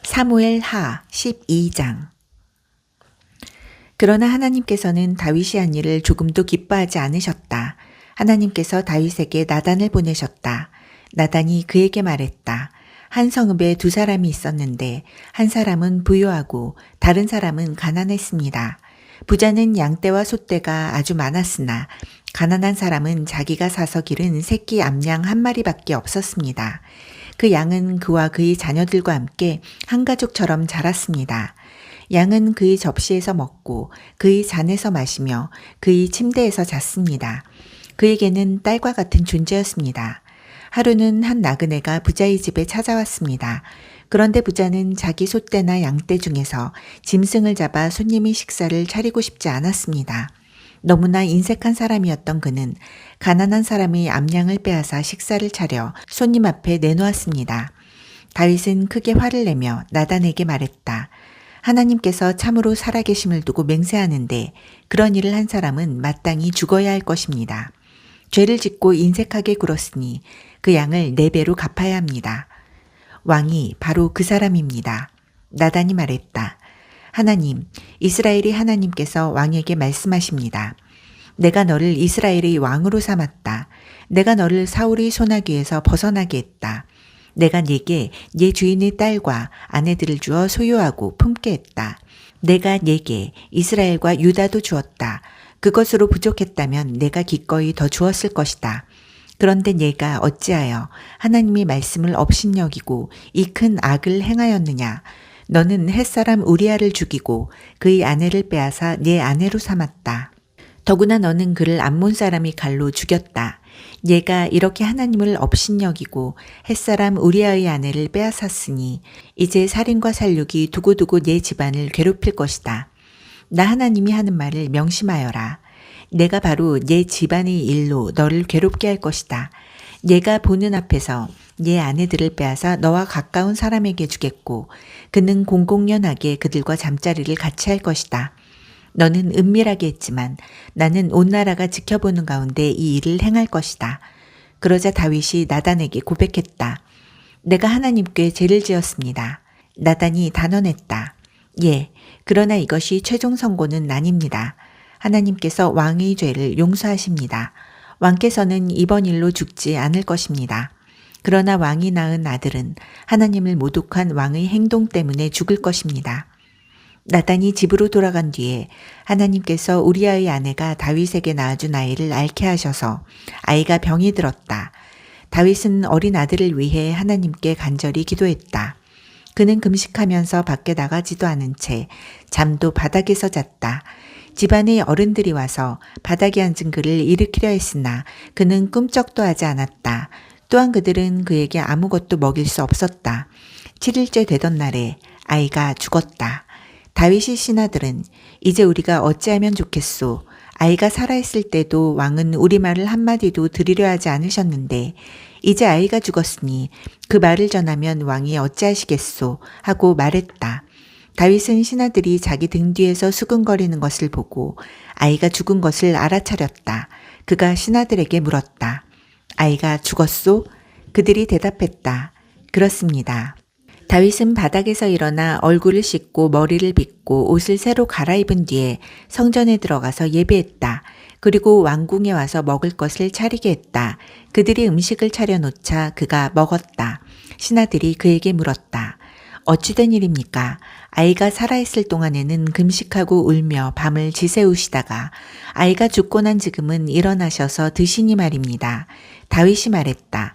사무엘 하 12장. 그러나 하나님께서는 다윗이 한 일을 조금도 기뻐하지 않으셨다. 하나님께서 다윗에게 나단을 보내셨다. 나단이 그에게 말했다. 한 성읍에 두 사람이 있었는데 한 사람은 부유하고 다른 사람은 가난했습니다. 부자는 양떼와 소떼가 아주 많았으나 가난한 사람은 자기가 사서 기른 새끼 암양 한 마리밖에 없었습니다. 그 양은 그와 그의 자녀들과 함께 한 가족처럼 자랐습니다. 양은 그의 접시에서 먹고 그의 잔에서 마시며 그의 침대에서 잤습니다. 그에게는 딸과 같은 존재였습니다. 하루는 한 나그네가 부자의 집에 찾아왔습니다. 그런데 부자는 자기 소떼나 양떼 중에서 짐승을 잡아 손님의 식사를 차리고 싶지 않았습니다. 너무나 인색한 사람이었던 그는 가난한 사람의 암양을 빼앗아 식사를 차려 손님 앞에 내놓았습니다. 다윗은 크게 화를 내며 나단에게 말했다. 하나님께서 참으로 살아계심을 두고 맹세하는데 그런 일을 한 사람은 마땅히 죽어야 할 것입니다. 죄를 짓고 인색하게 굴었으니 그 양을 4배로 갚아야 합니다. 왕이 바로 그 사람입니다. 나단이 말했다. 하나님, 이스라엘의 하나님께서 왕에게 말씀하십니다. 내가 너를 이스라엘의 왕으로 삼았다. 내가 너를 사울의 손아귀에서 벗어나게 했다. 내가 네게 네 주인의 딸과 아내들을 주어 소유하고 품게 했다. 내가 네게 이스라엘과 유다도 주었다. 그것으로 부족했다면 내가 기꺼이 더 주었을 것이다. 그런데 네가 어찌하여 하나님의 말씀을 업신여기고 이 큰 악을 행하였느냐? 너는 햇사람 우리아를 죽이고 그의 아내를 빼앗아 네 아내로 삼았다. 더구나 너는 그를 암몬 사람이 칼로 죽였다. 네가 이렇게 하나님을 업신여기고 햇사람 우리아의 아내를 빼앗았으니 이제 살인과 살육이 두고두고 네 집안을 괴롭힐 것이다. 나 하나님이 하는 말을 명심하여라. 내가 바로 네 집안의 일로 너를 괴롭게 할 것이다. 네가 보는 앞에서 네 아내들을 빼앗아 너와 가까운 사람에게 주겠고 그는 공공연하게 그들과 잠자리를 같이 할 것이다. 너는 은밀하게 했지만 나는 온 나라가 지켜보는 가운데 이 일을 행할 것이다. 그러자 다윗이 나단에게 고백했다. 내가 하나님께 죄를 지었습니다. 나단이 단언했다. 예, 그러나 이것이 최종 선고는 아닙니다. 하나님께서 왕의 죄를 용서하십니다. 왕께서는 이번 일로 죽지 않을 것입니다. 그러나 왕이 낳은 아들은 하나님을 모독한 왕의 행동 때문에 죽을 것입니다. 나단이 집으로 돌아간 뒤에 하나님께서 우리아의 아내가 다윗에게 낳아준 아이를 앓게 하셔서 아이가 병이 들었다. 다윗은 어린 아들을 위해 하나님께 간절히 기도했다. 그는 금식하면서 밖에 나가지도 않은 채 잠도 바닥에서 잤다. 집안의 어른들이 와서 바닥에 앉은 그를 일으키려 했으나 그는 꿈쩍도 하지 않았다. 또한 그들은 그에게 아무것도 먹일 수 없었다. 7일째 되던 날에 아이가 죽었다. 다윗의 신하들은 이제 우리가 어찌하면 좋겠소. 아이가 살아있을 때도 왕은 우리 말을 한마디도 들으려 하지 않으셨는데 이제 아이가 죽었으니 그 말을 전하면 왕이 어찌하시겠소 하고 말했다. 다윗은 신하들이 자기 등 뒤에서 수근거리는 것을 보고 아이가 죽은 것을 알아차렸다. 그가 신하들에게 물었다. 아이가 죽었소? 그들이 대답했다. 그렇습니다. 다윗은 바닥에서 일어나 얼굴을 씻고 머리를 빗고 옷을 새로 갈아입은 뒤에 성전에 들어가서 예배했다. 그리고 왕궁에 와서 먹을 것을 차리게 했다. 그들이 음식을 차려놓자 그가 먹었다. 신하들이 그에게 물었다. 어찌된 일입니까? 아이가 살아있을 동안에는 금식하고 울며 밤을 지새우시다가 아이가 죽고 난 지금은 일어나셔서 드시니 말입니다. 다윗이 말했다.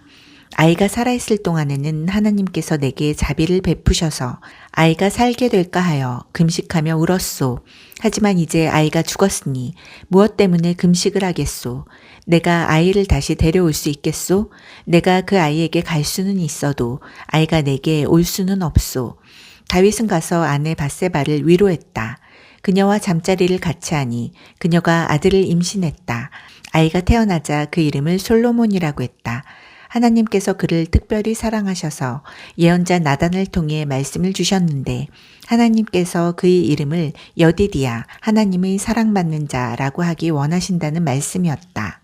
아이가 살아있을 동안에는 하나님께서 내게 자비를 베푸셔서 아이가 살게 될까 하여 금식하며 울었소. 하지만 이제 아이가 죽었으니 무엇 때문에 금식을 하겠소? 내가 아이를 다시 데려올 수 있겠소? 내가 그 아이에게 갈 수는 있어도 아이가 내게 올 수는 없소. 다윗은 가서 아내 밧세바를 위로했다. 그녀와 잠자리를 같이 하니 그녀가 아들을 임신했다. 아이가 태어나자 그 이름을 솔로몬이라고 했다. 하나님께서 그를 특별히 사랑하셔서 예언자 나단을 통해 말씀을 주셨는데 하나님께서 그의 이름을 여디디야 하나님의 사랑받는 자라고 하기 원하신다는 말씀이었다.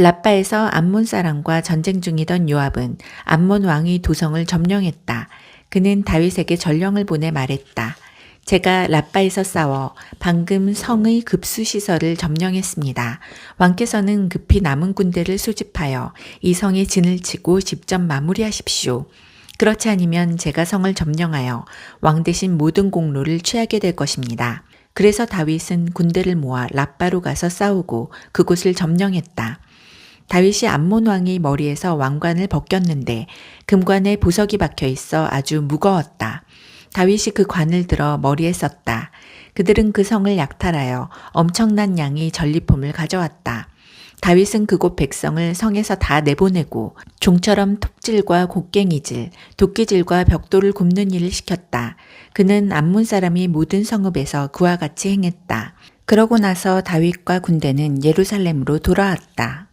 라빠에서 암몬 사람과 전쟁 중이던 요압은 암몬 왕의 도성을 점령했다. 그는 다윗에게 전령을 보내 말했다. 제가 라빠에서 싸워 방금 성의 급수시설을 점령했습니다. 왕께서는 급히 남은 군대를 수집하여 이 성에 진을 치고 직접 마무리하십시오. 그렇지 않으면 제가 성을 점령하여 왕 대신 모든 공로를 취하게 될 것입니다. 그래서 다윗은 군대를 모아 라빠로 가서 싸우고 그곳을 점령했다. 다윗이 암몬 왕의 머리에서 왕관을 벗겼는데 금관에 보석이 박혀 있어 아주 무거웠다. 다윗이 그 관을 들어 머리에 썼다. 그들은 그 성을 약탈하여 엄청난 양의 전리품을 가져왔다. 다윗은 그곳 백성을 성에서 다 내보내고 종처럼 톱질과 곡괭이질, 도끼질과 벽돌을 굽는 일을 시켰다. 그는 암몬 사람이 모든 성읍에서 그와 같이 행했다. 그러고 나서 다윗과 군대는 예루살렘으로 돌아왔다.